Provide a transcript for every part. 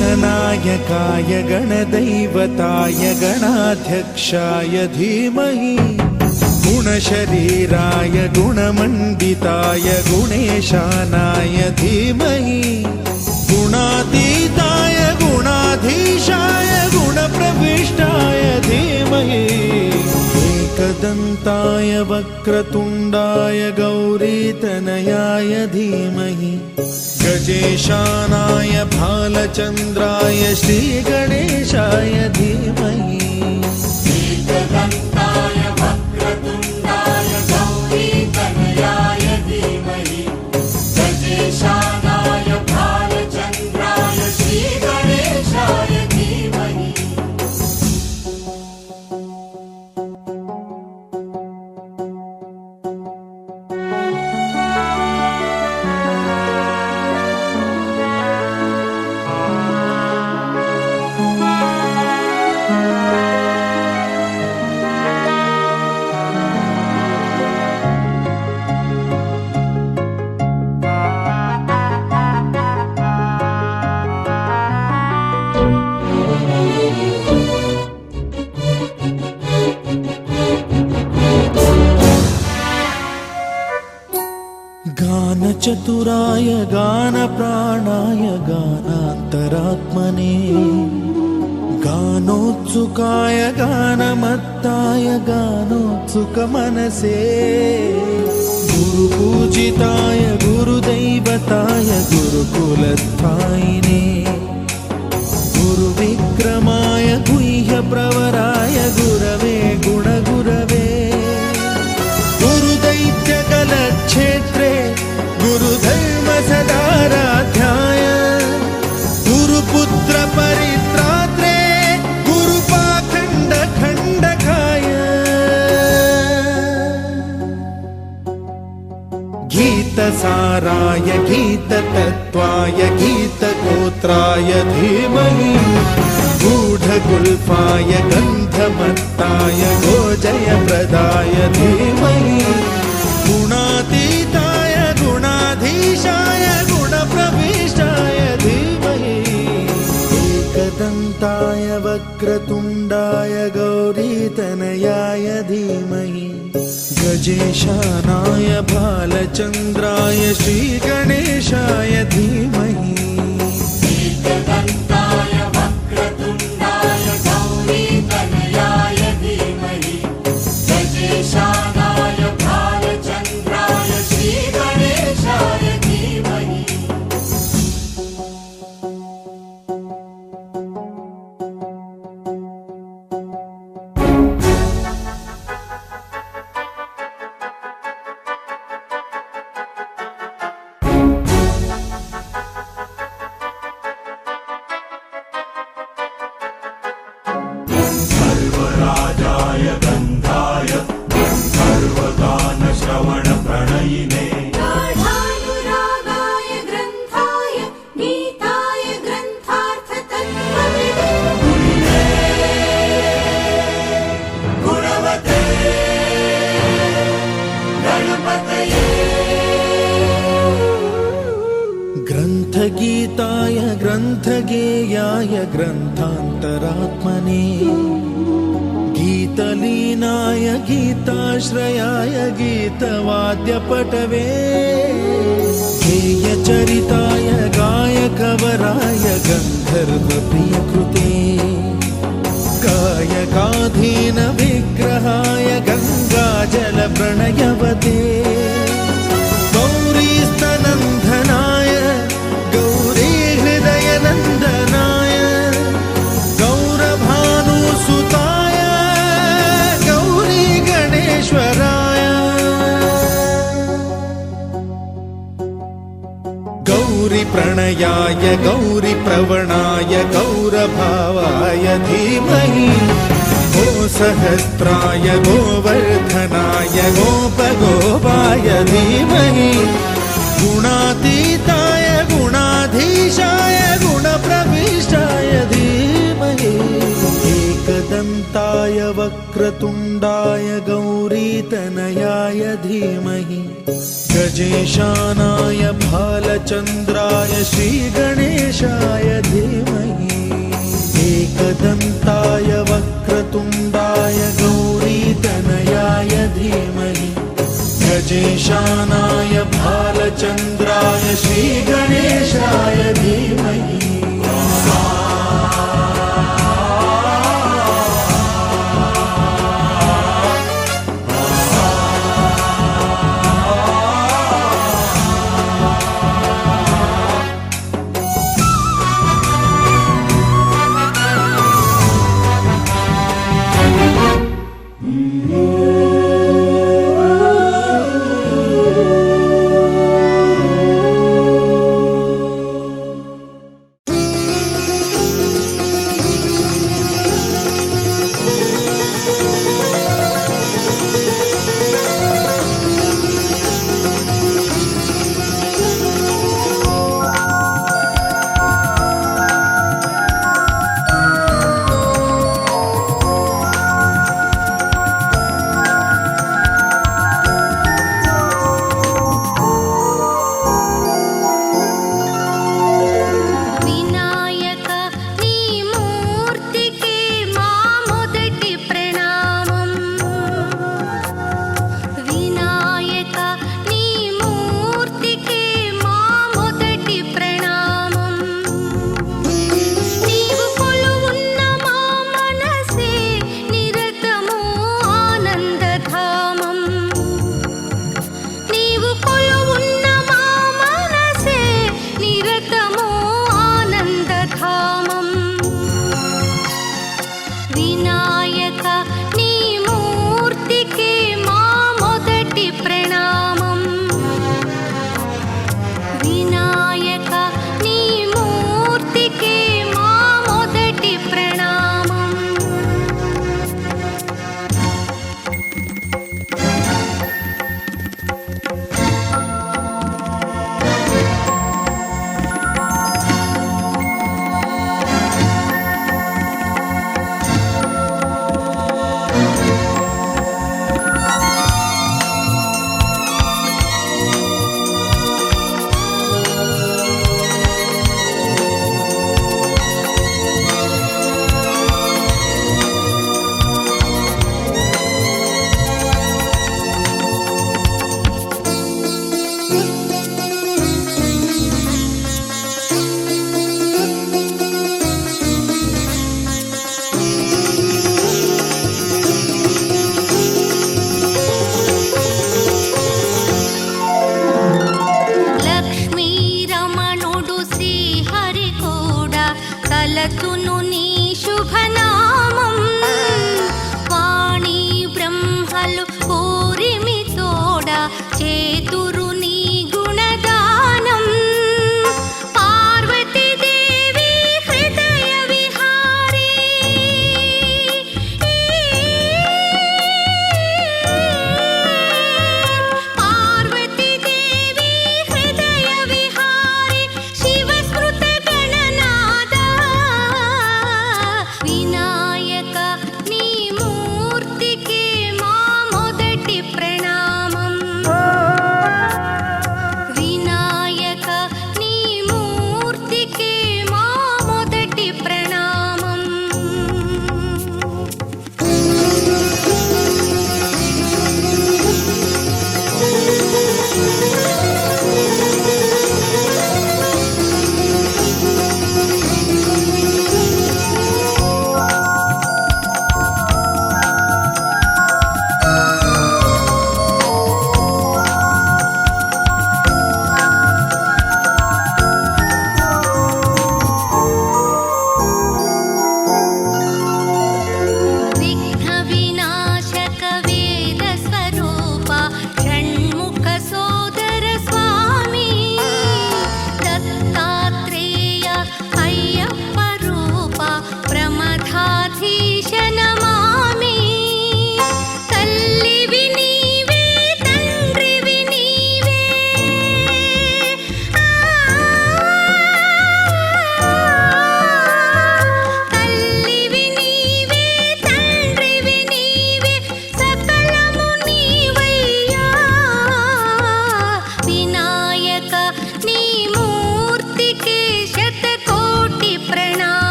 गणनायकाय गणदैवताय गणाध्यक्षाय धीमहि गुणशरीराय गुणमण्डिताय गुणेशानाय धीमहि गुणातीताय गुणाधीशाय गुणप्रविष्टाय धीमहि एकदन्ताय वक्रतुण्डाय गौरीतनयाय धीमहि गजेशानाय भालचन्द्राय श्रीगणेशाय धीमहि एकदन्ताय वक्रतुण्डाय गौरीतनयाय धीमहि गजेशानाय भालचन्द्राय श्रीगणेशाय धीमहि गानचतुराय गानप्राणाय गानान्तरात्मने गानोत्सुकाय गानमत्ताय गानोत्सुकमनसे गुरुपूजिताय गुरुदैवताय गुरुकुलस्थायिने गुरुविक्रमाय गुह्यप्रवराय गुरवे गुणगुरवे गुरुदैत्यकलक्षेत्रे गुरुधर्मसदाराध्याय गुरुपुत्र परित्रात्रे गुरुपाखण्डखण्डकाय गीतसाराय गीततत्त्वाय गीतगोत्राय धीमहि गूढगुल्फाय गन्धमत्ताय गोजयप्रदाय धीमहि गुणातीताय गुणाधीशाय गुणप्रविष्टाय धीमहि एकदन्ताय वक्रतुण्डाय गौरीतनयाय धीमहि गजेशानाय भालचन्द्राय श्रीगणेशाय धीमहि एकदन्ताय वक्रतुण्डाय गौरीतनयाय धीमहि गजेशानाय भालचन्द्राय श्रीगणेशाय धीमहि सर्वराजाय गन्धाय सर्वगानश्रवणप्रणयिने गाढानुरागाय ग्रन्थाय गीताय ग्रन्थार्थतत्त्वविदे गुणवते गणपतये ग्रन्थगीताय ग्रन्थगेयाय ग्रन्थान्तरात्मने गीतलीनाय गीताश्रयाय गीतवाद्यपटवे गेयचरिताय गायकवराय गन्धर्वप्रियकृते गायकाधीन विग्रहाय गङ्गाजलप्रणयवते गौरीस्तनन्दनाय गौरीहृदयनन्दनाय गौरभानुसुताय गौरी गणेश्वराय गौरीप्रणयाय गौरीप्रवणाय गौरभावाय धीमहि गोसहस्राय गोवर्धनाय गोपगोपाय धीमहि गुणातीताय गुणाधीशाय गुण प्रविष्टाय धीमहि एकदन्ताय वक्रतुण्डाय गौरीतनयाय धीमहि गजेशानाय भालचन्द्राय श्रीगणेशाय धीमहि एकदन्ताय वक्रतुण्डाय गौरीतनयाय धीमहि गजेशानाय भालचन्द्राय श्रीगणेशाय धीमहि తలచును నీ శుభనామం వాణి బ్రహ్మలు కోరిమి తోడ చేతురు నీ గుణగానం పార్వతీదేవి హృదయ విహారీ పార్వతీదేవి హృదయ విహారీ శివస్మృత గణనాద వినా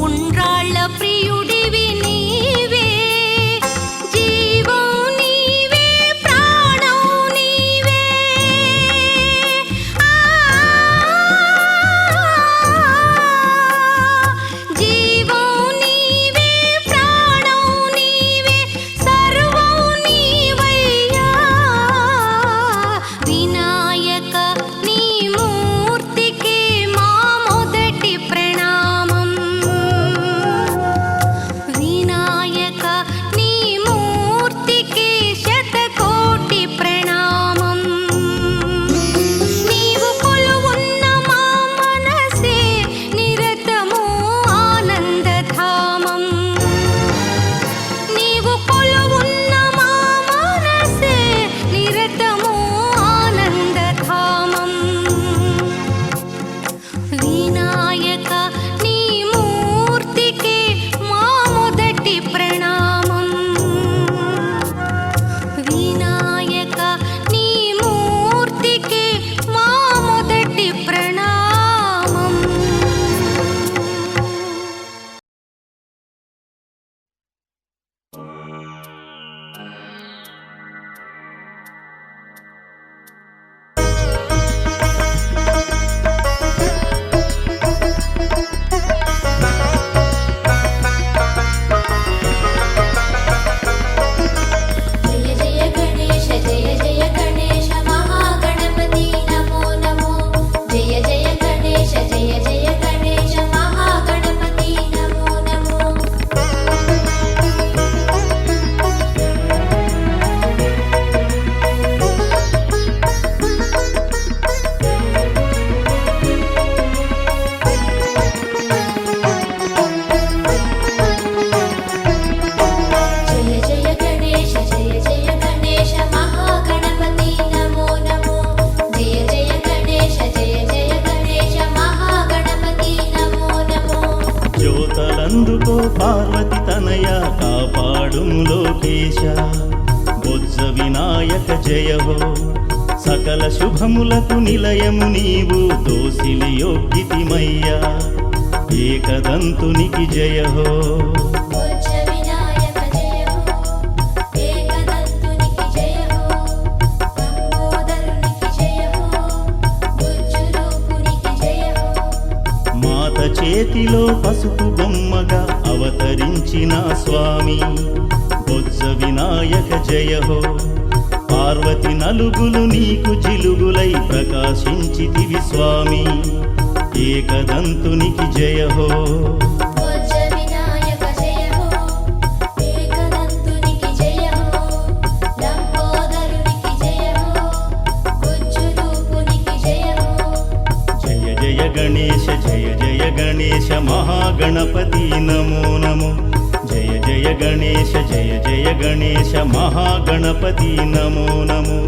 ఉండ్రాళ్ళ ప్రియుడివి నీవే జీవం నీవే ప్రాణం నీవే జీవం నీవే ప్రాణం నీవే సర్వం నీవయ్యా వినాయక నీ మూర్తికే మా మొదటి ప్రణామం వినాయక నీ మూర్తికే శతకోటి ప్రణామం నీవు కొలువున్న మా మనసే నిరతము ఆనందధామం నీవు కొలువున్న మా మనసే నిరతము ఆనందధామం వినాయక నీ మూర్తికే మా మొదటి ప్రణామం వినాయక నీ మూర్తికే మా మొదటి ప్రణామం జయ జయ గణేశ మహాగణపతి నమో నమో జయ జయ గణేశ మహాగణపతి నమో నమో జయ జయ గణేశ మహాగణపతి నమో నమో జయ జయ గణేశ మహాగణపతి నమో నమో జ్యోతలందుకో పార్వతి తనయ కాపాడుము లోకేశ బొజ్జ వినాయక జయ హో సకల శుభములకు నిలయము నీవు దోసిలి యోగ్యతిమయ్యా ఏకదంతునికి జయ హో బొజ్జ వినాయక జయ హో ఏకదంతునికి జయ హో లంబోదరునికి జయ హో బుజ్జు రూపునికి జయ హో మాత చేతిలో పసుపు బొమ్మగా అవతరించిన స్వామి బొజ్జ వినాయక జయ హో పార్వతి నలుగులు నీకు జిలుగులై ప్రకాశించితివి స్వామి ఏకదంతునికి జయ హో బొజ్జ వినాయక జయ హో ఏకదంతునికి జయ హో లంబోదరునికి జయ హో బుజ్జు రూపునికి జయ హో జయ జయ గణేశ మహాగణపతి నమో నమో జయ జయ గణేశ మహాగణపతి నమో నమో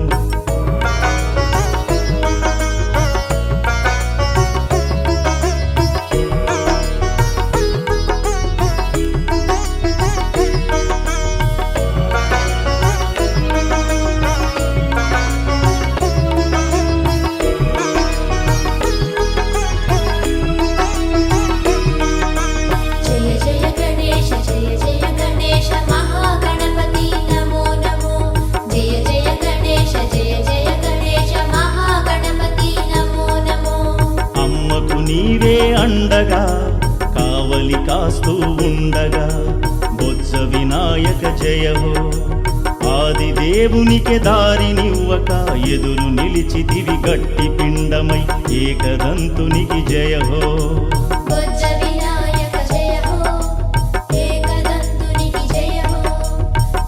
జయ జయ గణేశ మహాగణపతి నమో నమో జయ జయ గణేశ మహాగణపతి నమో నమో అమ్మకు నీవే అండగా కావలి కాస్తూ ఉండగా బొజ్జ వినాయక జయ హో ఆది దేవునికి దారినివ్వక ఎదురు నిలిచితివి గట్టి పిండమై ఏకదంతునికి జయ హో బొజ్జ వినాయక జయ హో ఏకదంతునికి జయ హో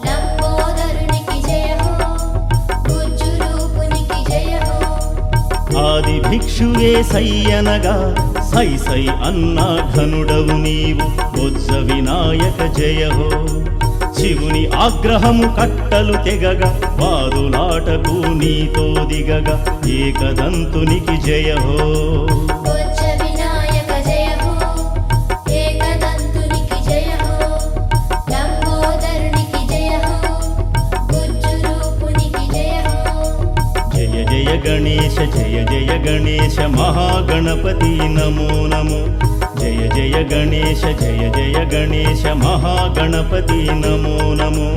లంబోదరునికి జయ హో బుజ్జు రూపునికి జయ హో ఆది భిక్షువే సయ్యనగా సై సై అన్నా ఘనుడవు నీవు బొజ్జ వినాయక జయ హో శివుని ఆగ్రహము కట్టలు తెగగా వాదులాటకు నీతో దిగగా ఏకదంతునికి జయ హో బొజ్జ వినాయక జయ హో ఏకదంతునికి జయ హో లంబోదరునికి జయ హో బుజ్జు రూపునికి జయ హో జయ జయ గణేశ మహాగణపతి నమో నమో జయ జయ గణేశ జయ జయ గణేశ మహాగణపతి నమో నమో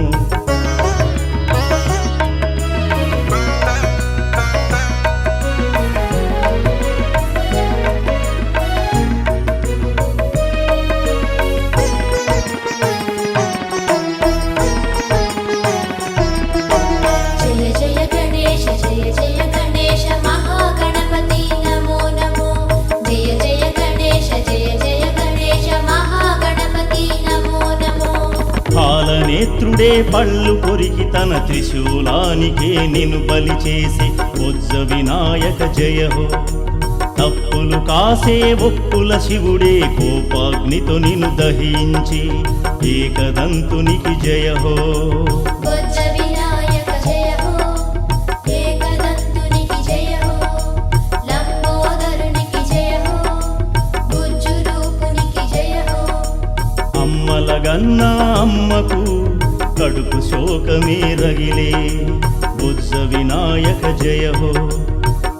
జయ జయ గణేశ జయ జయ గణేశ మహాగణపతి నమో నమో జయ జయ గణేశ జయ జయ గణేశ మహాగణపతి నమో నమో పాలనేత్రుడే పళ్ళు కొరికి తన త్రిశూలానికే నిన్ను బలి చేసి బొజ్జ వినాయక జయ హో తప్పులు కాసే ఒప్పుల శివుడే కోపాగ్నితో నిన్ను దహించి ఏకదంతునికి జయ హో బొజ్జ వినాయక జయ హో ఏకదంతునికి జయ హో లంబోదరునికి జయ హో గుజ్జు రూపునికి జయ హో అమ్మలగన్న అమ్మకు కడుపు శోకమే రగిలే బుజ్జ వినాయక జయ హో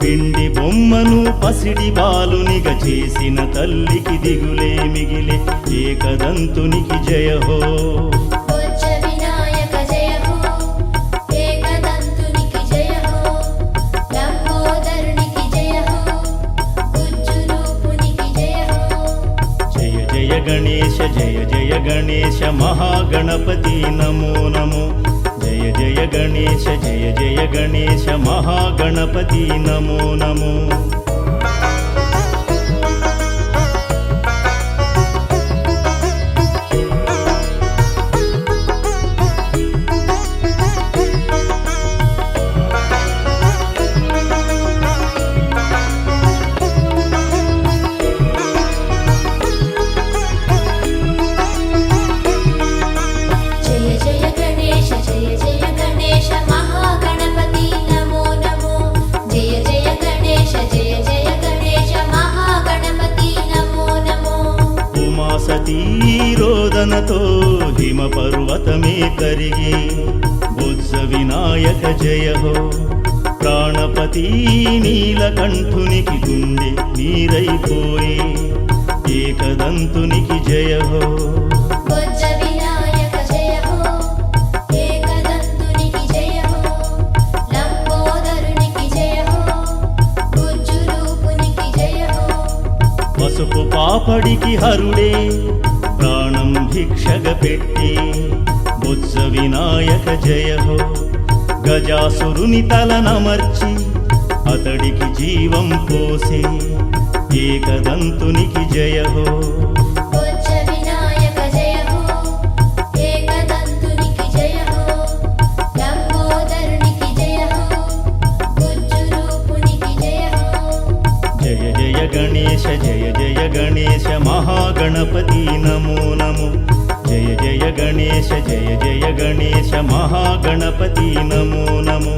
పిండి బొమ్మను పసిడి బాలునిగా చేసిన తల్లికి దిగులే మిగిలే ఏకదంతునికి జయ హో బొజ్జ వినాయక జయ హో ఏకదంతునికి జయ హో లంబోదరునికి జయ హో గుజ్జు రూపునికి జయ హో జయ జయ గణేశ జయ జయ గణేశ మహాగణపతి నమో నమో జయ జయ గణేశ జయ జయ గణేశ మహాగణపతి నమో నమో జయ జయ గణేశ జయ జయ గణేశ మహాగణపతి నమో నమో జయ జయ గణేశ జయ జయ గణేశ మహాగణపతి నమో నమో ఉమాసతీ రోదనతో హిమ పర్వతమే కరిగి బుజ్జ వినాయక జయ హో ప్రాణపతి నీలకంఠునికి గుండె నీరైపోయి ఏకదంతునికి జయ హో బొజ్జ వినాయక జయ హో ఏకదంతునికి జయ హో లంబోదరునికి జయ హో గుజ్జు రూపునికి జయ హో పసుపు పాపడికి హరుడే ప్రాణం భిక్షగ పెట్టి బుజ్జ వినాయక జయ హో గజాసురుని తలనమర్చి అతడికి జీవం పోసే ఏకదంతునికి జయ హో బొజ్జ వినాయక జయ హో ఏకదంతునికి జయ హో లంబోదరునికి జయ హో గుజ్జు రూపునికి జయ హో జయ జయ గణేశ జయ జయ గణేశ మహాగణపతి నమో నమో జయ జయ గణేశ జయ జయ గణేశ మహాగణపతి నమో నమో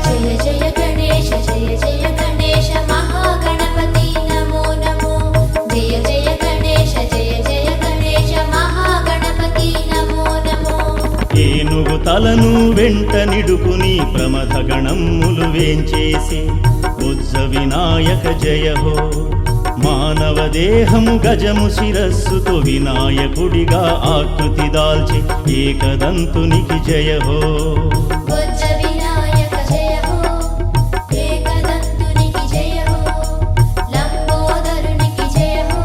జయ జయ గణేశ జయ జయ గణేశ మహాగణపతి నమో నమో జయ జయ గణేశ జయ జయ గణేశ మహాగణపతి నమో నమో ఏనుగు తలను వెంట నిడుకుని ప్రమథ గణమ్ములు వేంచేసి బుజ్జ వినాయక జయ హో మానవ దేహము గజము శిరస్సుతో వినాయకుడిగా ఆకృతి దాల్చి ఏకదంతునికి జయ హో బొజ్జ వినాయక జయ హో ఏకదంతునికి జయ హో లంబోదరునికి జయ హో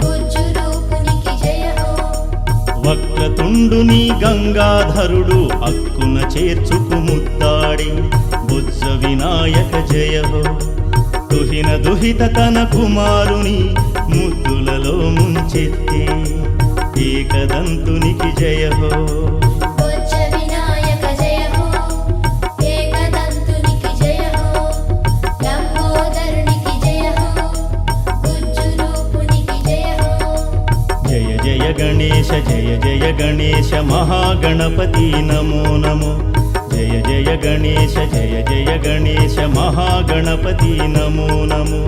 గుజ్జు రూపునికి జయ హో వక్రతుండుని గంగాధరుడు అక్కున చేర్చుకు ముద్దాడి బుజ్జ వినాయక జయ హో దుహిన దుహిత తన కుమారుని ముద్దులలో ముంచెత్తి ఏకదంతునికి జయ హో బొజ్జ వినాయక జయ హో ఏకదంతునికి జయ హో లంబోదరునికి జయ హో గుజ్జు రూపునికి జయ హో జయ జయ గణేశ జయ జయ గణేశ మహాగణపతి నమో నమో జయ జయ గణేశ జయ జయ గణేశ మహాగణపతి నమో నమో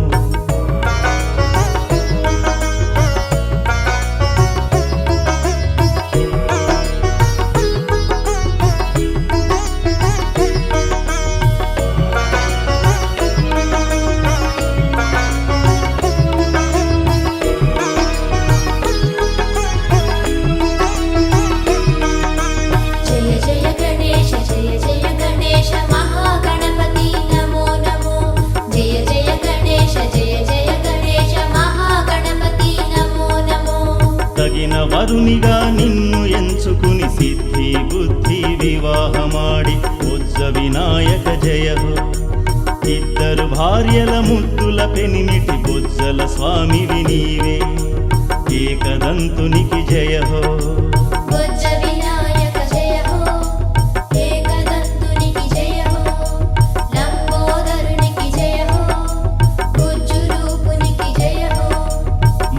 కుమారునిగా నిన్ను ఎంచుకుని సిద్ధి బుద్ధి వివాహమాడి బొజ్జ వినాయక జయ హో. ఇద్దరు భార్యల ముద్దుల పెనిమిటి బొజ్జల స్వామివి నీవే, ఏకదంతునికి జయ హో. బొజ్జ వినాయక జయ హో, ఏకదంతునికి జయ హో, లంబోదరునికి జయ హో, గుజ్జు రూపునికి జయ హో.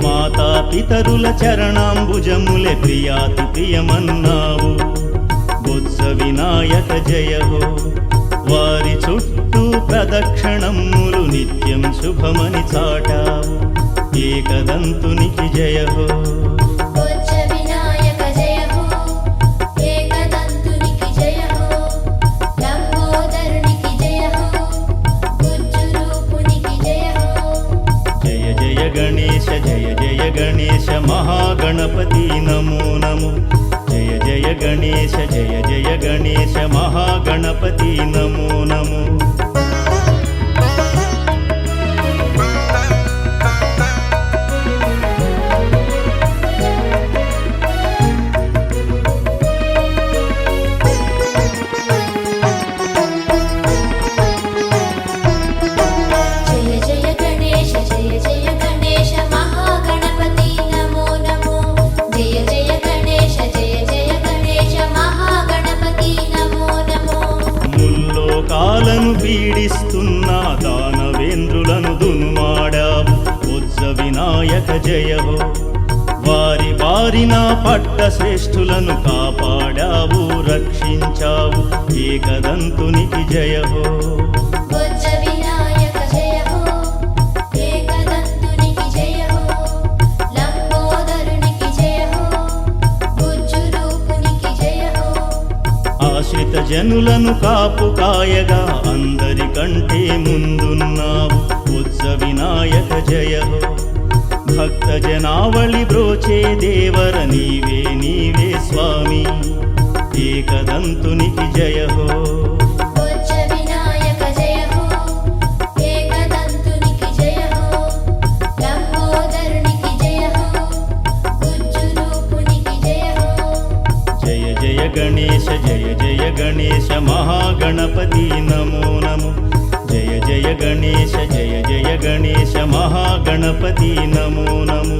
మాతా పితరుల చరణాంబుజములే ప్రియాతి ప్రియమన్నావు, బొజ్జ వినాయక జయ హో. వారి చుట్టూ ప్రదక్షిణములు నిత్యం శుభమని చాటావు, ఏకదంతునికి జయ హో. బొజ్జ వినాయక జయ హో, ఏకదంతునికి జయ హో, లంబోదరునికి జయ హో, గుజ్జు రూపునికి జయ హో. జయ జయ గణేశ జయ జయ గణేశ మహాగణపతి నమో నమో. జయ జయ గణేశ జయ జయ గణేశ మహాగణపతి నమో నమో. జయ జయ గణేశ జయ జయ గణేశ మహాగణపతి నమో నమో. జయ జయ గణేశ జయ జయ గణేశ మహాగణపతి నమో నమో. ముల్లోకాలను పీడిస్తున్న దానవేంద్రులను దునుమాడావు, బొజ్జ వినాయక జయ హో. వారి బారిన పట్ట శ్రేష్ఠులను కాపాడావు, రక్షించావు, ఏకదంతునికి జయ హో. బొజ్జ వినాయక జయ హో, ఏకదంతునికి జయ హో, లంబోదరునికి జయ హో, గుజ్జు రూపునికి జయ హో. ఆశ్రిత జనులను కాపు కాయగా అందరికంటే ముందున్నావు, బొజ్జ వినాయక జయ హో. భక్త జనావళి బ్రోచే దేవర నీవే నీవే స్వామి, ఏకదంతునికి జయ హో. బొజ్జ వినాయక జయ హో, ఏకదంతునికి జయ హో, లంబోదరునికి జయ హో, గుజ్జు రూపునికి జయ హో. జయ జయ గణేశ జయ జయ గణేశ మహాగణపతి నమో నమో. జయ జయ గణేశ జయ జయ గణేశ మహాగణపతి నమో నమో.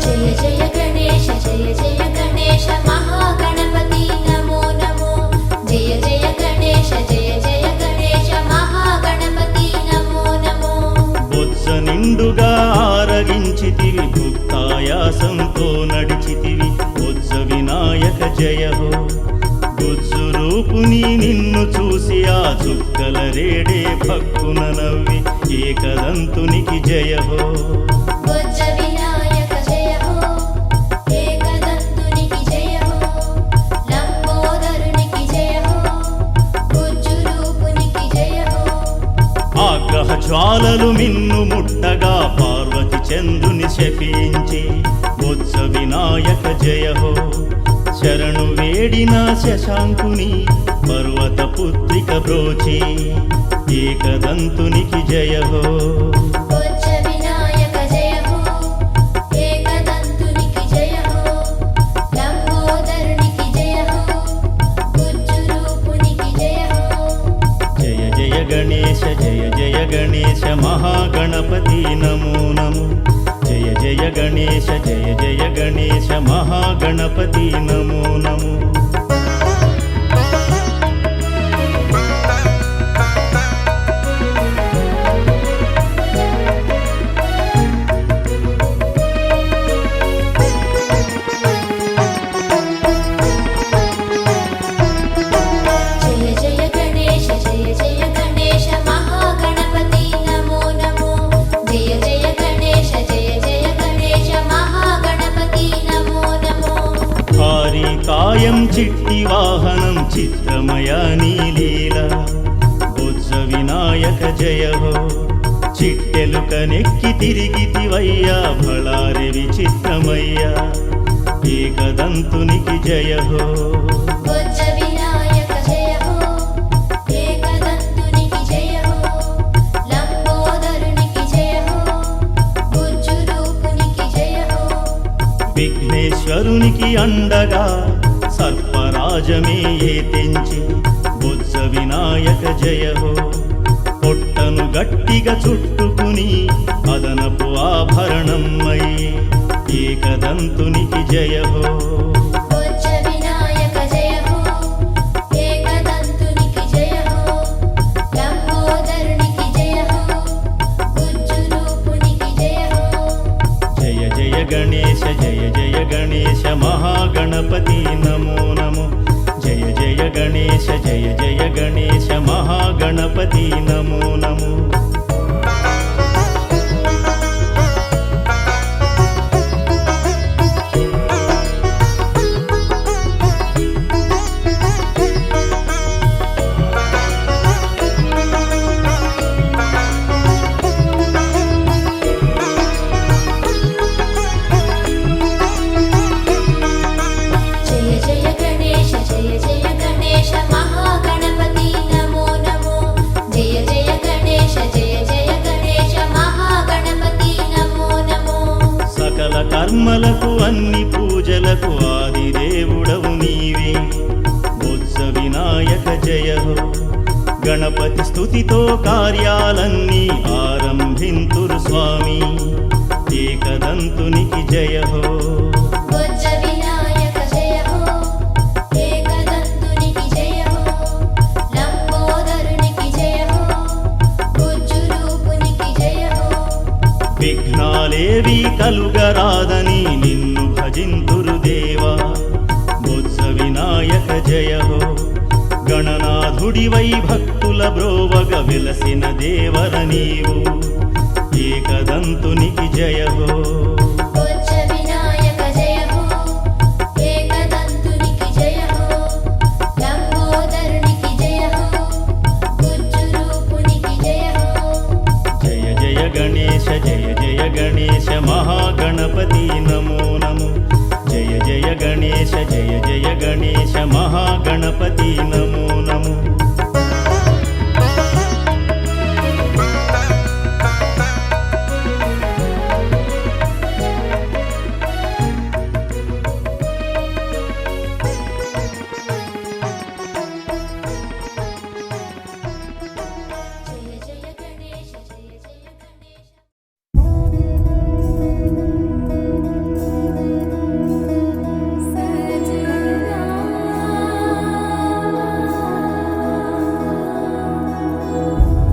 జయ జయ గణేశ జయ జయ గణేశ మహాగణపతి నమో నమో. జయ జయ గణేశ జయ జయ గణేశ మహాగణపతి నమో నమో. బొత్స నిండుగా ఆరగించితివి, భుక్తాయాసంతో నడిచితివి, బొత్స వినాయక జయ హో. గుజ్జు రూపుని నిన్ను చూసి ఆ చుక్కల రేడే భక్కున నవ్వి, ఏకదంతునికి జయ హో. బొజ్జ వినాయక జయ హో, ఏకదంతునికి జయ హో, లంబోదరునికి జయ హో, గుజ్జు రూపునికి జయ హో. ఆగ్రహ జ్వాలలు మిన్ను ముట్టగా పార్వతి చంద్రుని శపించి, బొత్స వినాయక జయ హో. శరణు వేడిన శశాంకుని పర్వత పుత్రిక బ్రోచి, ఏకదంతునికి జయ హో. బొజ్జ వినాయక జయ హో, ఏకదంతునికి జయ హో, లంబోదరునికి జయ హో, గుజ్జు రూపునికి జయ హో. జయ జయ గణేశ జయ జయ గణేశ మహాగణపతి నమో నమో. జయ జయ గణేశ జయ జయ గణేశ మహాగణపతి నమో నమో. జయ జయ గణేశ జయ జయ గణేశ మహాగణపతి నమో నమో. జయ జయ గణేశ జయ జయ గణేశ మహాగణపతి నమో నమో. భారీ కాయం చిట్టి వాహనం చిత్రమయ నీలీల, బొజ్జ వినాయక జయ హో చిట్టెలుకనెక్కి తిరిగితివయ్యా బళారి విచిత్రమయ్యా ఏకదంతునికి జయ హో బొజ్జ వినాయక జయ హో ఏకదంతునికి జయ హో లంబోదరునికి జయ హో బుజ్జు రూపునికి జయ హో విఘ్నేశ్వరునికి అండగా సర్పరాజమే తెంచి బొజ్జ వినాయక జయ హో పొట్టను గట్టిగా చుట్టుకుని అదనపు ఆభరణమయ్యే ఏకదంతునికి జయ హో బొజ్జ వినాయక జయ హో ఏకదంతునికి జయ హో లంబోదరునికి జయ హో బుజ్జు రూపునికి జయ హో జయ జయ గణేశ జయ జయ గణేశ మహాగణపతి నమో నమో జయ జయ గణేశ జయ జయ గణేశ మహాగణపతి నమో నమో జయ జయ గణేశ జయ జయ గణేశ మహాగణపతి నమో నమో జయ జయ గణేశ జయ జయ గణేశ మహాగణపతి నమో నమో సకల కర్మలకు అన్ని పూజలకు ఆది దేవుడవు నీవే బొజ్జ వినాయక జయ హో గణపతి స్తుతితో కార్యాలన్నీ ఆరంభింతురు స్వామి ఏకదంతునికి జయ హో బొజ్జ వినాయక జయ హో ఏకదంతునికి జయ హో లంబోదరునికి జయ హో బుజ్జు రూపునికి జయ హో విఘ్నాలేవి కలుగరాదని నిన్ను భజింతురు దేవా బొజ్జ వినాయక జయ హో గణనాథుడివై భక్తుల బ్రోవగ వెలసిన దేవర నీవు ఏకదంతునికి జయ హో బొజ్జ వినాయక జయ హో ఏకదంతునికి జయ హో లంబోదరునికి జయ హో బుజ్జు రూపునికి జయ హో జయ జయ గణేశ జయ జయ గణేశ మహాగణపతి నమో నమో జయ జయ గణేశ జయ జయ గణేశ మహాగణపతి నమో నమో జయ జయ గణేశ జయ జయ గణేశ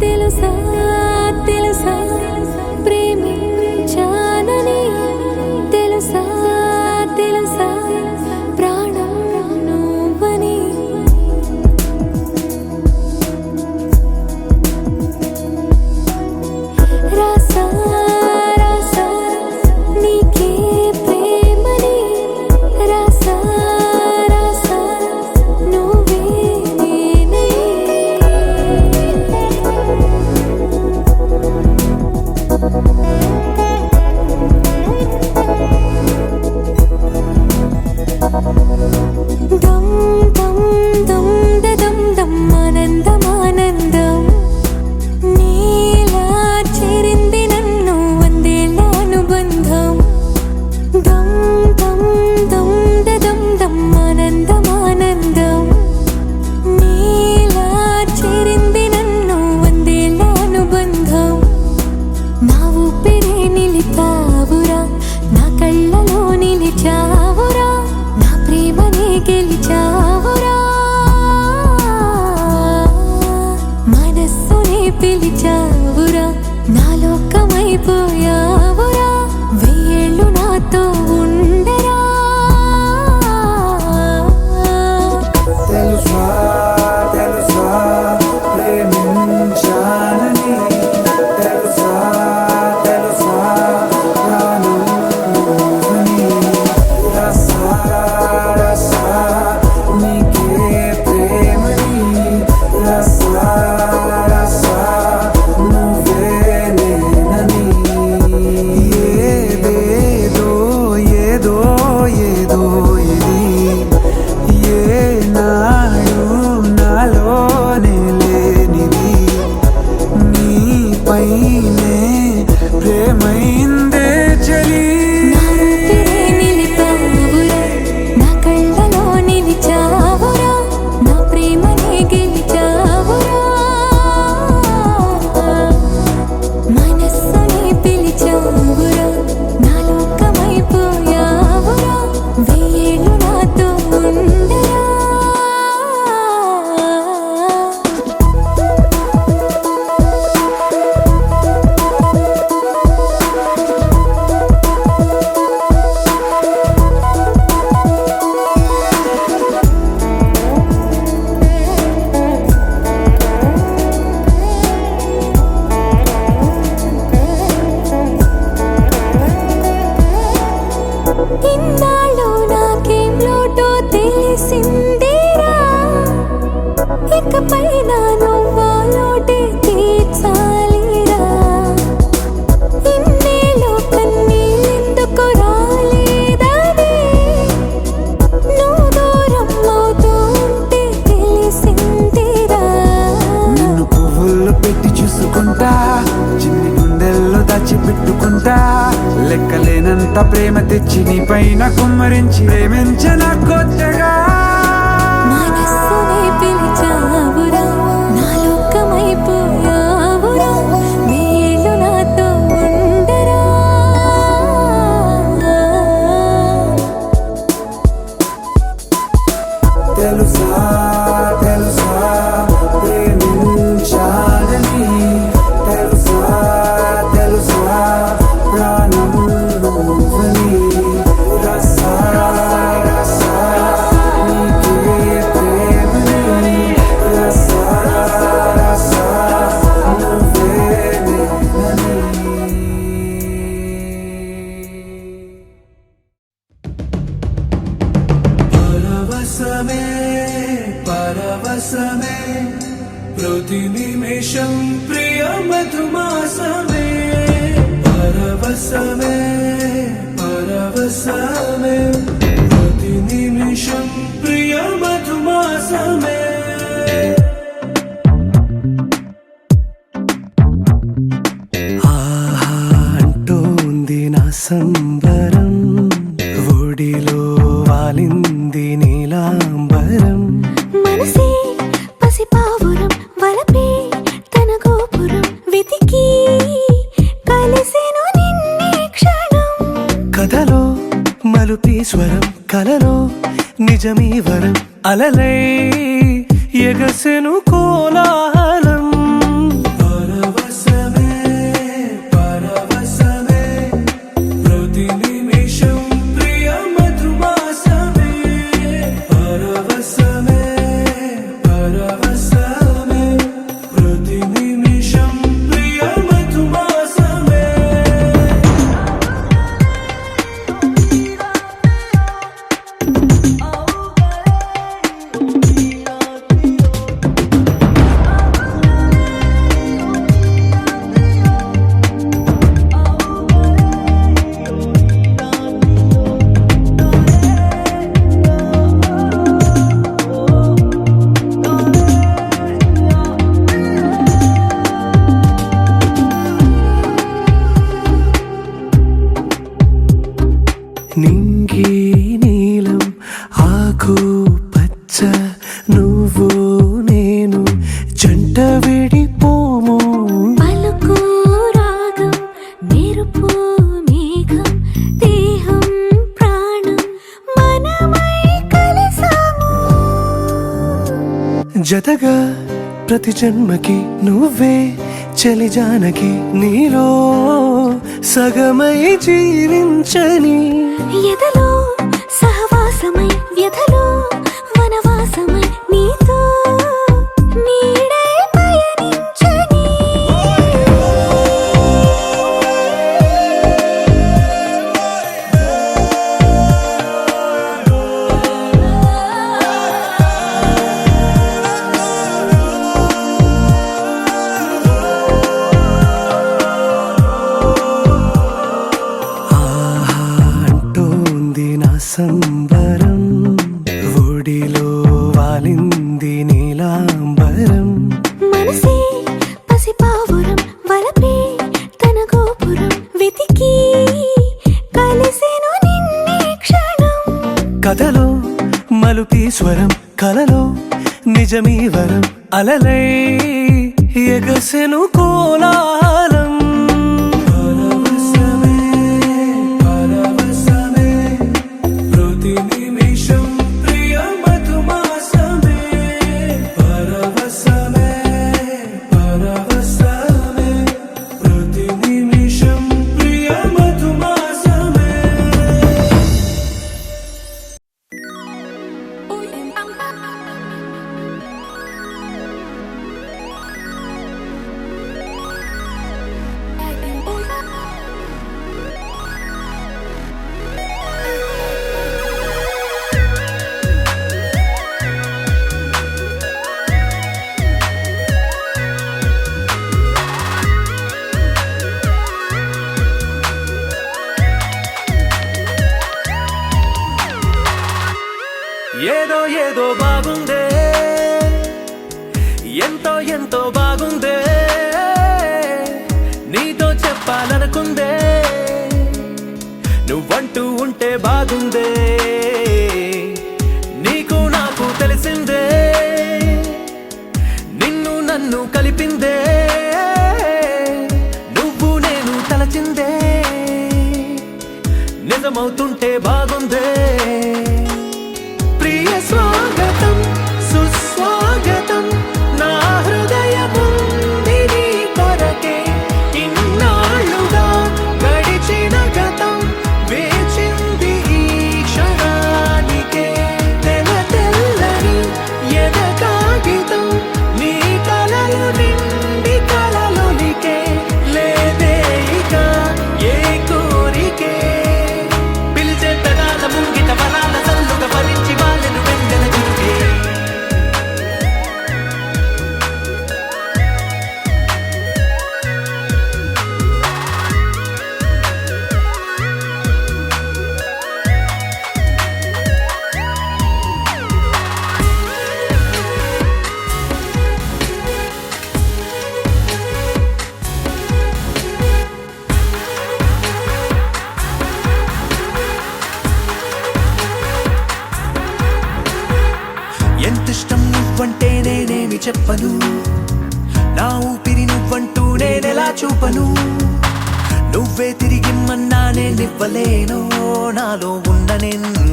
తెలుసా తెలుసా ప్రేమించానని తెలుసా తెలుసా ప్రాణం నువ్వని రాసా రాసా నీకే ప్రేమని రాసా రాసా నువ్వే నేనై దమ్ దమ్ దమ్ దమ్ దమ్ ఆనందం ఆనందం నీలా చేరింది నన్ను వందేళ్ళ అనుబంధం దమ్ దమ్ దమ్ దమ్ దమ్ ఆనందం ఆనందం నీలా చేరింది నన్ను వందేళ్ళ అనుబంధం నా ఊపిరే నిలిపావురా నా కళ్ళలో నిలిచావురా నా ప్రేమనే గెలిచావురా మనస్సునే పిలిచావురా నా లోకమైపోయావురా వెయ్యేళ్ళు నాతో ఉండరా తెలుసా తెలుసా ప్రేమించానని తెలుసా తెలుసా ప్రాణం నువ్వని రసా రసా నీకే ప్రేమని రసా రసా కొత్త ప్రేమ తెచ్చి నీ పైన కుమ్మరించి ప్రేమించిన కొత్తగా మనస్సునే పిలిచావురా నా లోకమైపోయావురా వేళ్ళు నాతో ఉండరా తెలుసా తెలుసా ప్రేమించాలని తెలుసా తెలుసా ప్రాణం నువ్వని రసా రసా నీకే ప్రేమని రసా రసా నువ్వే నేనని పరవశమే పరవశమే ప్రతి నిమిషం ప్రియ మధుమాసమే పరవశమే పరవశమే ప్రతి నిమిషం ప్రియ మధుమాసమే ఆహా అంటోంది నా సంబరం ఒడిలో వాలింది నీలాంబరం మనసే పసిపావురం వలపే తన గోపురం వెతికి కలిసెను నిన్నే క్షణం కథలో మలుపీశ్వరం కలలో నిజమీ వరం అలలై ఎగసెను కోలాహలం పరవశమే పరవశమే ప్రతి నిమిషం ప్రియ మధుమాసమే పరవశమే పరవశమే ప్రతి నిమిషం ప్రియ మధుమాసమే నింగి నీలం ఆకు పచ్చ నువ్వు నేను జంట విడిపోము పలుకు రాగం మెరుపు మేఘం దేహం ప్రాణం మనమై కలిసాము జతగా ప్రతి జన్మకి నువ్వే చలి జానకి నీలో సగమై జీవించని ఎదలో సహవాసమై వ్యధలో వనవాసమై నీతో నీడై పయనించని ఆహా అంటోంది నా సంబరం ఒడిలో వాలింది నీలాంబరం మనసే పసిపావురం వలపే తన గోపురం వెతికి కలిసెను నిన్నే క్షణం కథలో మలుపీశ్వరం కలలో నిజమీ వరం అలలై ఎగసెను కోలాహలం పరవశమే పరవశమే ప్రతి నిమిషం ప్రియ మధుమాసమే పరవశమే పరవశమే ప్రతి నిమిషం ప్రియ మధుమాసమే ఏదో ఏదో బాగుందే ఎంతో ఎంతో బాగుందే నీతో చెప్పాలనుకుందే నువ్వంటూ ఉంటే బాగుందే, నీకు నాకు తెలిసిందే, నిన్ను నన్ను కలిపిందే, నువ్వు నేను తలచిందే, నిజమవుతుంటే బాగుందే. ప్రియ స్వాగతం సుస్వాగతం నా హృదయముంది నీ కొరకే, ఇన్నాళ్ళుగా గడిచిన గతం వేచింది ఈ క్షణానికే. తెల్ల తెల్లని ఎద కాగితం నీ కలలు నిండి కలలొలికే, లేదే ఇక ఏ కోరికే, పిలిచే పెదాల ముంగిట వరాల సల్లుగా ఫలించి వాళ్ళను వెంటనే చూడే. ఎంతిష్టం నువ్వంటే నేనేమి చెప్పను, నా ఊపిరి నువ్వంటూ నేనెలా చూపను, నువ్వే తిరిగిమ్మన్నా నేనివ్వలేను నాలో ఉన్న నిన్ను.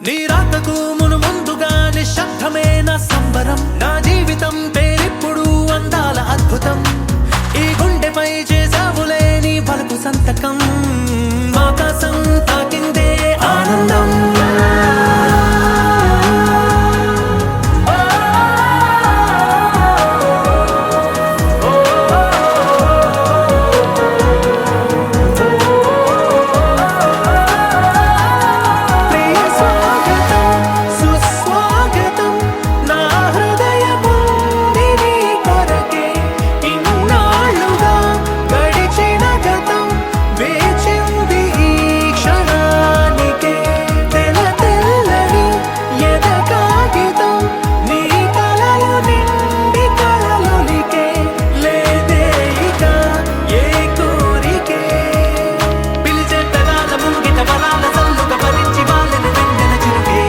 నీ రాకకు మును ముందుగా నిశ్శబ్దమే నా సంబరం, నా జీవితం పేరిప్పుడు అందాల అద్భుతం, ఈ గుండెపై చేసావులే నీ పలుకు సంతకం, ఆకాశం తాకిందే ఆనందం. ప్రియ స్వాగతం సుస్వాగతం నా హృదయముంది నీ కొరకే, ఇన్నాళ్ళుగా గడిచిన గతం వేచింది ఈ క్షణానికే. తెల్ల తెల్లని ఎద కాగితం నీ కలలు నిండి కలలొలికే, లేదే ఇక ఏ కోరికే, పిలిచే పెదాల ముంగిట వరాల సల్లుగా ఫలించి వాళ్ళని వెంటనే చూడే.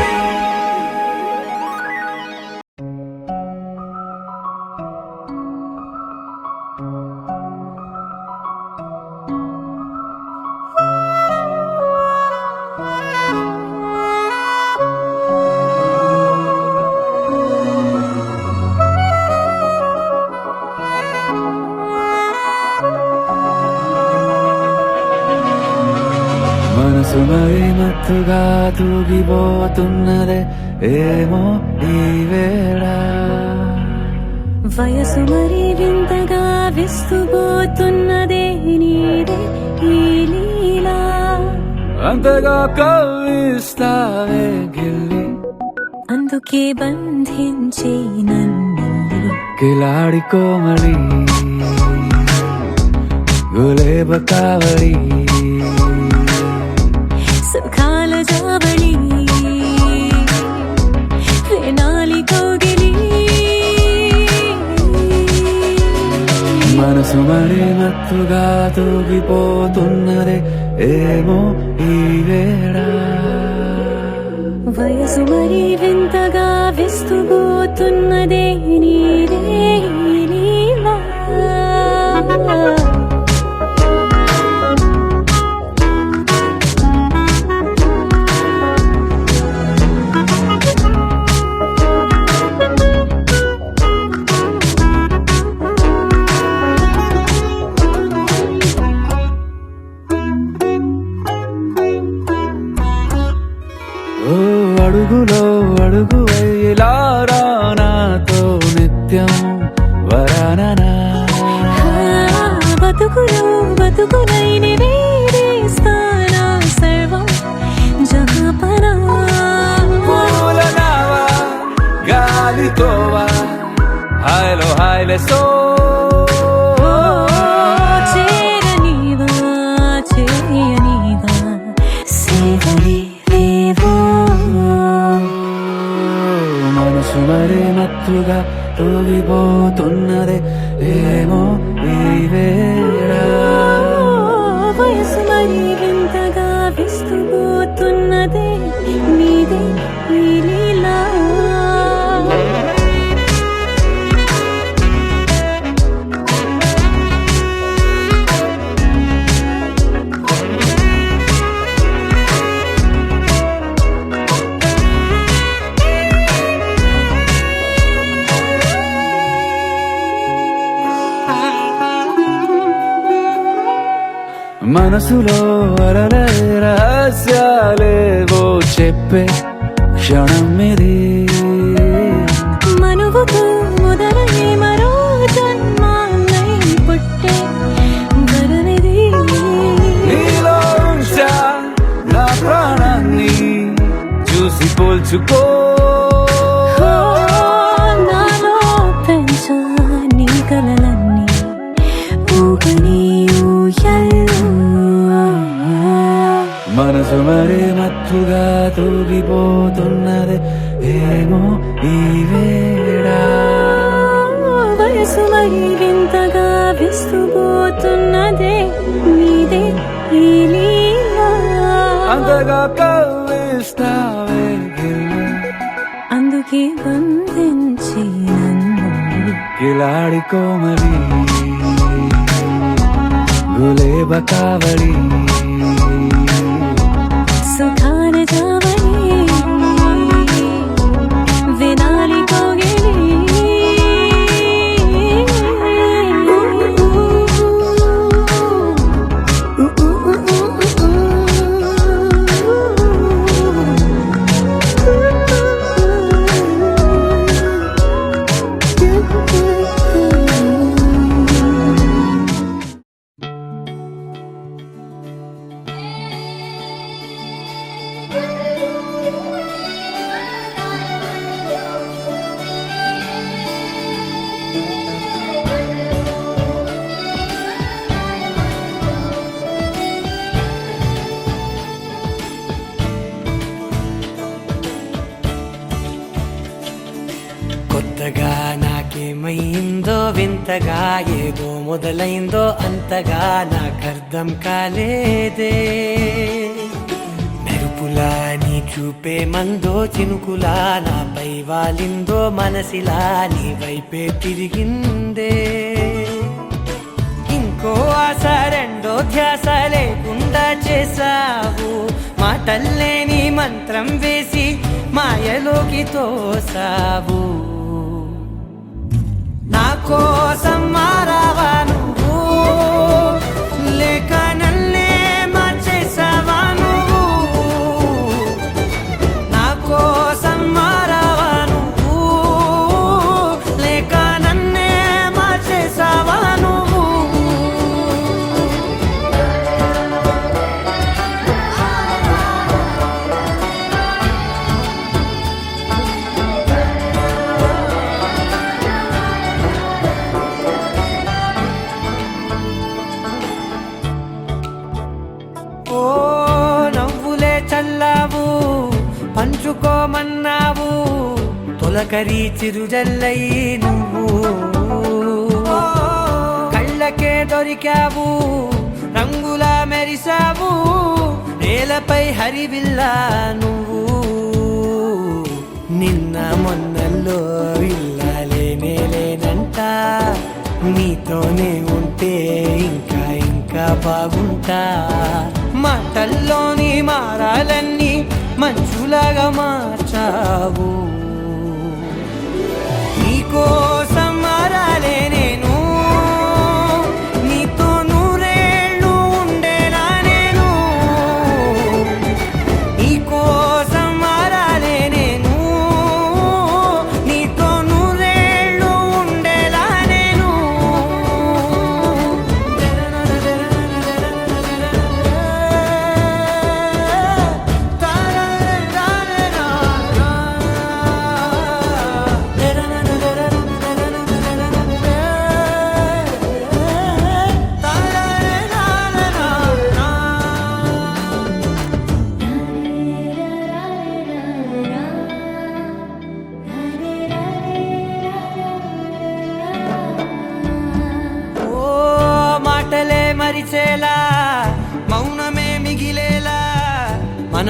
మనసు మరి మత్తుగా తూగిపోతున్నదే ఏమో ఈ వేళ, వయసు మరి వింతగా విస్తుపోతున్నదే నీదే ఈ లీలా. అంతగా కవ్విస్తావే గిల్లి, అందుకే బంధించే నన్నిల్లి, కిలాడి కోమలి గులేబ కావడి, సుఖాల జావళి వేనాలి కౌగిలి. మనసు మరి మత్తుగా తూగిపోతున్నదే ఏమో ఈ వేళ, వయసు మరి వింతగా విస్తుపోతున్నదే నీదే ఈ లీలా. ఓ అడుగులో అడుగు వేయలారా నాతో నిత్యం వరాననా, బతుకులో బతుకునైని వేరేస్తానా సర్వం జహాపనా. పూల నావా గాలితోవా హాయ్లో హాయ్లే సో, చేరనీవా చేయనీవా సేవలే లేవో. మనసు మరి మత్తుగా తూగిపోతున్నదే ఏమో ఈ వేళ, వయసు మరి వింతగా విస్తుపోతున్నదే నీదే ఈ లీలా మనసులో అలలే రహస్యాలేవో చెప్పే క్షణం ఇది మనువుకు మొదలై మరో జన్మాన్నై పుట్టే వరమిది నీలో ఉంచా నా ప్రాణాన్ని చూసి పోల్చుకో నాలో పెంచా నీ కలలన్నీ ఊగని ఊయల్లో మనసు మరే మత్తుగా తూగిపోతున్నది ఏమో ఈ వేళ వయసు మరి వింతగా విస్తుపోతున్నదే నీదే ఈ లీలా అంతగా కవ్విస్తావే గిల్లి అందుకే బంధించి నన్ను కిలాడి కోమలి గులేబ కావడి సుఖాన జావని వినాలి కోగిలి కొత్తగా నాకేమైందో వింతగా ఏదో మొదలైందో అంతగా నాకర్థం కాలేదే మెరుపులా నీ చూపే మందో చినుకులా నాపై వాలిందో మనసిలా నీ వైపే తిరిగిందే ఇంకో ఆశ రెండో ధ్యాస లేకుండా చేసావు మాటల్లే నీ మంత్రం వేసి మాయలోకి తోసావు నా కోసం మారావా నువ్వు లేక నన్నే మార్చేసావా నువ్వు నా కోసం మారావా నువ్వు లేక నన్నే మార్చేసావా నువ్వు ఓ నవ్వులే చల్లావు పంచుకోమన్నావు తొలకరి చిరుజల్లై నువ్వు కళ్ళకే దొరికావు రంగులా మెరిసావు నేలపై హరివిల్లా నువ్వు నిన్న మొన్నల్లో ఇల్లాలేనే లేనంట నీతోనే ఉంటే ఇంకా ఇంకా బాగుంటా మాటల్లోని మారాలన్నీ మంచులాగా మార్చావు నీకోసం మారాలే నేను నీతో నూరేళ్ళు ఉండేలా నేను నీకోసం మారాలే నేను నీతో నూరేళ్ళు ఉండేలా నేను ఓ మాటలే మరిచేలా మౌనమే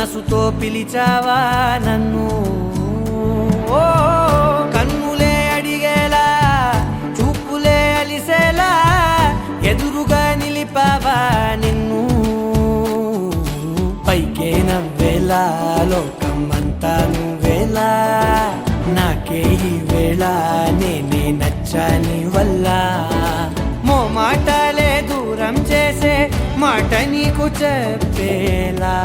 మనసుతో పిలిచావా నన్ను, ఓ కన్నులే అడిగేలా చూపులే అలిసేలా ఎదురుగా నిలిపావా నిన్ను. పైకే నవ్వేలా లోకం అంతా నువ్వేలా, నాకే ఈ వేళ నేనే నచ్చాని వల్ల. మాటలే దూరం చేసే మాట నీకు చెప్పేలా,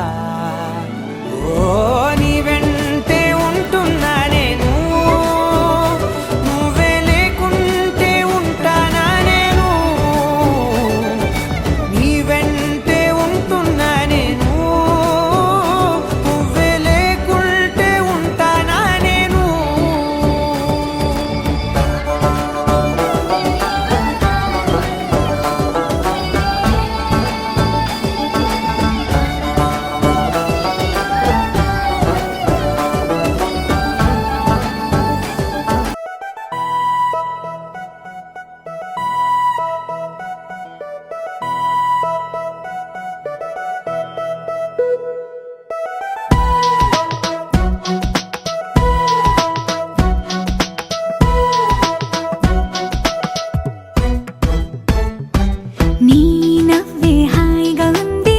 ఓ నీ వెంటే ఉంటున్నా నేను, నువ్వే లేకుంటే ఉంటానా నేను. నీ వెంటే ఉంటున్నా నేను, నువ్వే లేకుంటే ఉంటానా నేను. నీ నవ్వే హాయిగా ఉంది,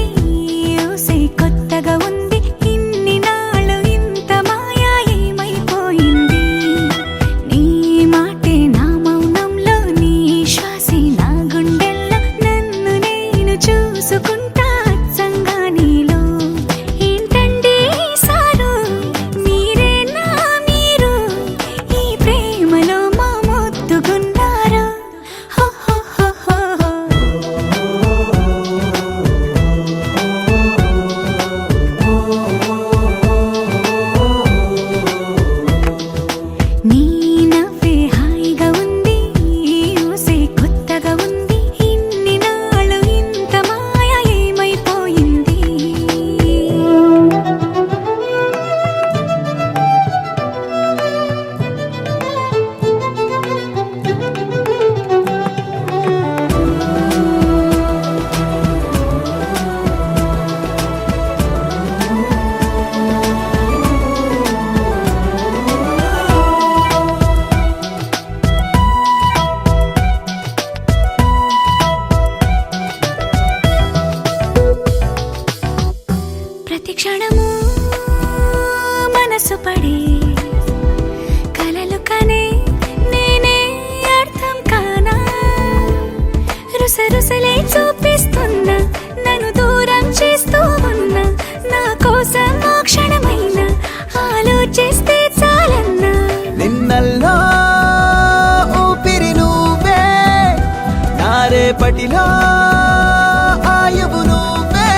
ఊసే కొత్తగా ఉంది, ఇన్ని నాళ్ళు ఇంత మాయా ఏమైపోయింది. నీ మాటే నా మౌనంలో, నీ శ్వాసే నా గుండెల్లో, నన్ను నేను చూసుకుంటా అచ్చంగా నీలో. ఏంటండి సారు, మీరే నా మీరు, ఈ ప్రేమలో మా ముద్దుగున్నారు. హో హో హో హో హో. నీ నవ్వే హాయిగా ఉంది, ఊసే కొత్తగా ఉంది, ఇన్ని నాళ్ళు ఇంత మాయ ఏమైపోయింది. ప్రతి క్షణము మనసు పడే కలలు కనే నేనే అర్థం కానా. రుసరుసలే చూపిస్తున్నా, నన్ను దూరం చేస్తూ ఉన్నా, నా కోసం ఓ క్షణమైన ఆలోచిస్తే చాలన్నా. నిన్నల్లో ఊపిరి నువ్వే, నా రేపటిలో ఆయువు నువ్వే.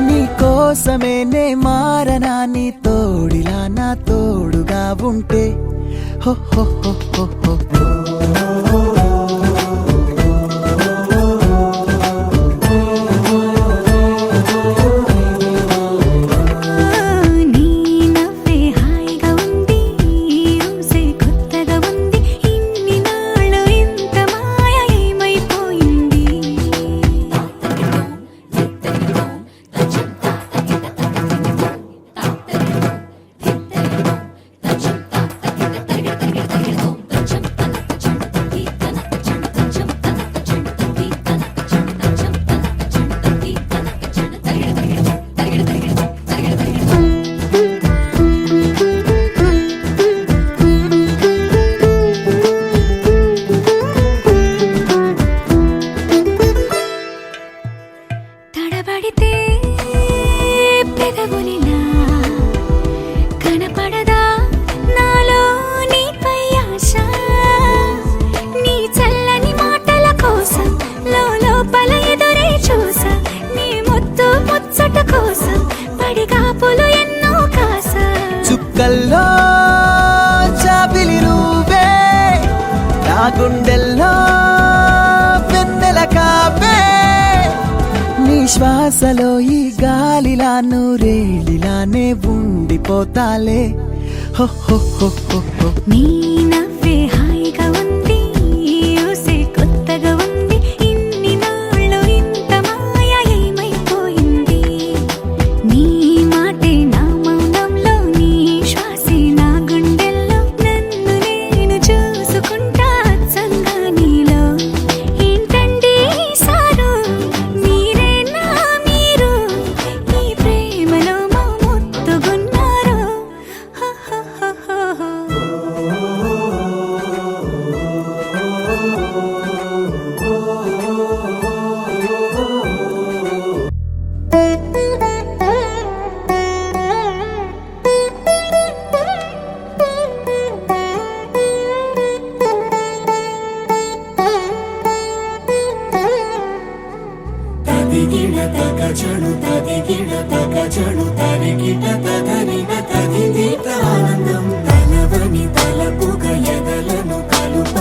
నీ కోసమే నే మారనా, నీ తోడిలా నా తోడుగా ఉంటే. హో హో హో హో హో. నీ నవ్వే హాయిగా ఉంది, ఊసే కొత్తగా ఉంది, ఇన్ని నాళ్ళు ఇంత మాయ ఏమైపోయింది. తడబడితే పెదవులిలా కనపడదా నాలో నీపై ఆశ. నీ చల్లని మాటల కోసం లోపల ఎదురే చూసా, నీ ముద్దు ముచ్చట కోసం పడిగాపులు ఎన్నో కాసా. చుక్కల్లో చాపిలి నువ్వే, నా గుండెల్లో వెన్నెల కాపే. నీ శ్వాసలో ఈ గాలిలా నూరేలిలానే ఉండిపోతాలే. హో హో హో హో హో. నీ నవ్వే హాయిగా ఉంది, ఊసే కొత్తగా ఉంది, ఇన్ని నాళ్ళు ఇంత మాయ ఏమైపోయింది. నీ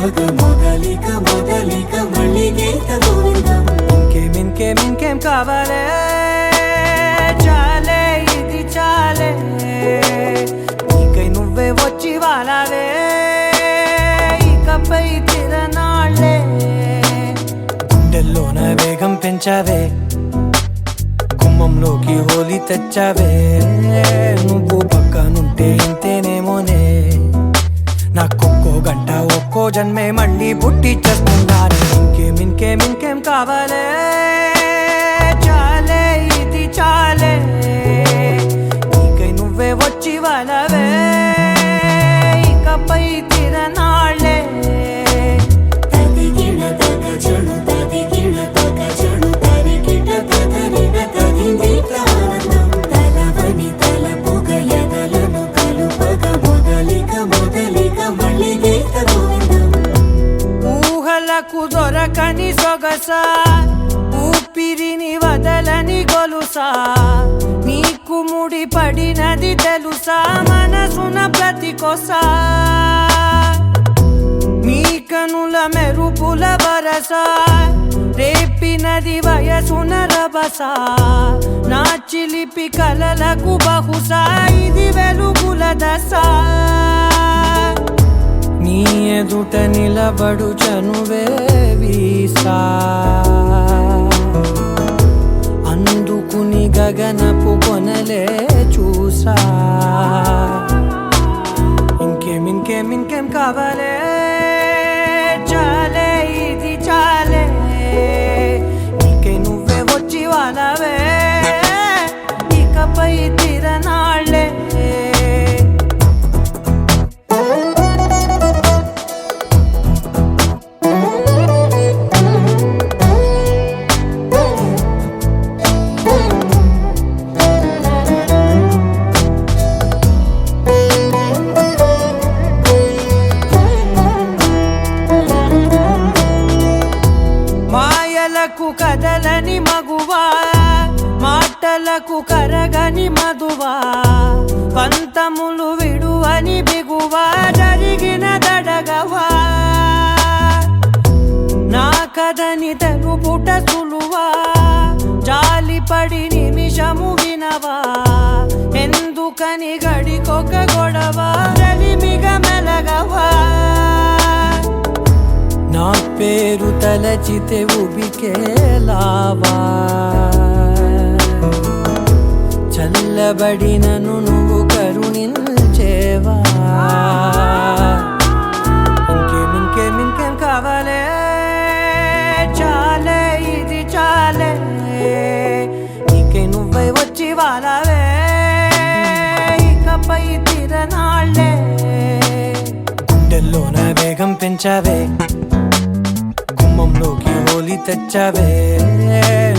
కలుపగ మొదలిక మొదలిక మళ్ళీ గీత గోవిందం. ఇంకేం కావాలే చాలే ఇది చాలే నీకై నువ్వే వచ్చి వాలావే ఇకపై తిరనాళ్ళే గుండెల్లోన వేగం పెంచావే గుమ్మంలోకి హోలీ తెచ్చావే నువ్వు పక్కనుంటే ఇంతేనేమోనే నాకొక్కో గంట ఒక్కో జన్మే మళ్ళీ పుట్టి చేస్తున్నాను ఇంకేం కావాలే చాలే ఇది చాలే నీకై నువ్వే వచ్చి వాళ్ళవే ఇకపై తిరనాళ్ళే తదిగిన తగ చెడు తదిగిన తగ చెడు తరిగిట తదరిన తదిందిట ఆనందం. తలవని తలపుగ ఎదలను కలుపగ మొదలిక మొదలిక మళ్ళీ గీత గోవిందం. ఊహలకు దొరకని సొగసా ఊపిరిని వదలని గొలుసా నీకు ముడి పడినది తెలుసా మనసున ప్రతి కొసా నీ కనుల మెరుపుల వరసా రేపినది వయసున రభసా నా చిలిపి కలలకు బహుశా ఇది వెలుగుల దశ నీ ఎదుట నిలబడు చనువే వీసా అందుకుని గగనపు కొనలే చూసా ఇంకేం కావాలే చాలే ఇది చాలే నీకై నువ్వే వచ్చి వాళ్ళవే ఇకపై తిరనాళ్ళే మాయలకు కదలని మగువా మాటలకు కరగని మధువా పంతములు విడువని బిగువా జరిగిన దడగవా నా కథని తెలుపుట సులువా జాలిపడి నిమిషము వినవా ఎందుకని గడికొక గొడవ రలిమిగ మెలగవా నా పేరు తలచితే ఉబికేలావా చల్లబడినను నువ్వు కరుణించేవా ఇంకేం కావాలే చాలే ఇది చాలే నీకై నువ్వై వచ్చి వాళ్ళవే ఇకపై తిరనాళ్ళే గుండెల్లోన వేగం పెంచావే గుమ్మంలోకి హోలీ తెచ్చావే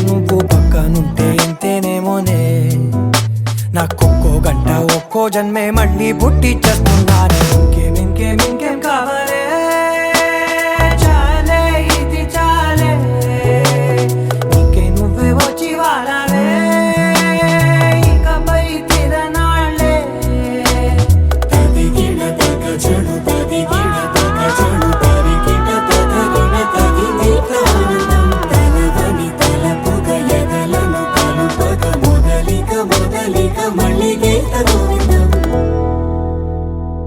నువ్వు పక్కనుంటే ఇంతేనేమోనే నాకొక్కో గంట ఒక్కో జన్మే మళ్ళీ పుట్టి చేస్తున్నాను ఇంకేం కావాలే చాలే ఇది చాలే నీకై నువ్వే వచ్చి వాళ్ళవే ఇకపై తిరనాళ్ళే తదిగిన తగ చెడు తదిగిన తగ చెడు తరిగిట తదరిన తదిందిట ఆనందం. తలవని తలపుగ ఎదలను కలుపగ మొదలిక మొదలిక మళ్ళీ